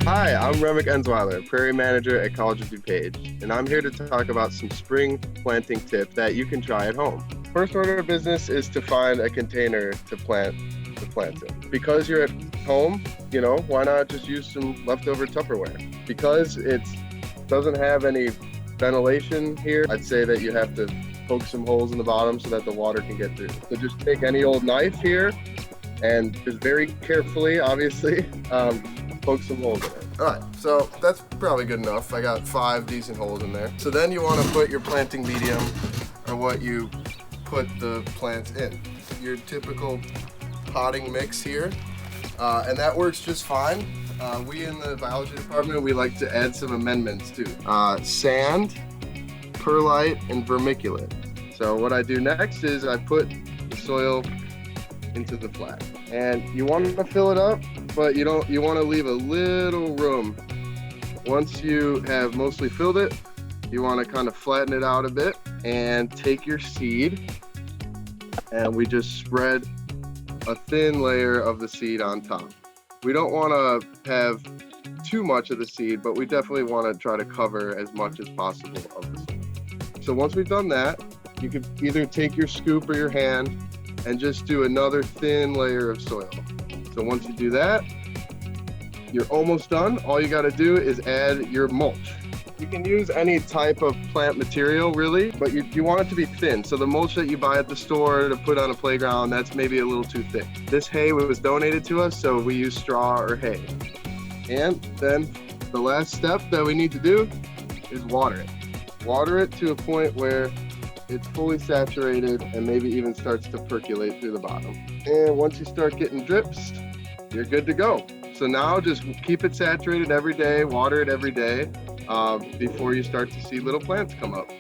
Hi, I'm Remic Ensweiler, Prairie Manager at College of DuPage, and I'm here to talk about some spring planting tip that you can try at home. First order of business is to find a container to plant the plants in. Because you're at home, why not just use some leftover Tupperware? Because it doesn't have any ventilation here, I'd say that you have to poke some holes in the bottom so that the water can get through. So just take any old knife here and just very carefully, obviously, poke some holes in it. All right, so that's probably good enough. I got 5 decent holes in there. So then you want to put your planting medium, or what you put the plants in. Your typical potting mix here, and that works just fine. We in the biology department, we like to add some amendments too. Sand, perlite, and vermiculite. So what I do next is I put the soil into the flat, and you want to fill it up, but you want to leave a little room. Once you have mostly filled it, you want to kind of flatten it out a bit and take your seed, and we just spread a thin layer of the seed on top. We don't want to have too much of the seed, but we definitely want to try to cover as much as possible of the seed. So once we've done that, you can either take your scoop or your hand and just do another thin layer of soil. So once you do that, you're almost done. All you got to do is add your mulch. You can use any type of plant material really, but you want it to be thin. So the mulch that you buy at the store to put on a playground, that's maybe a little too thick. This hay was donated to us, so we use straw or hay. And then the last step that we need to do is water it. Water it to a point where it's fully saturated and maybe even starts to percolate through the bottom. And once you start getting drips, you're good to go. So now just keep it saturated every day, water it every day before you start to see little plants come up.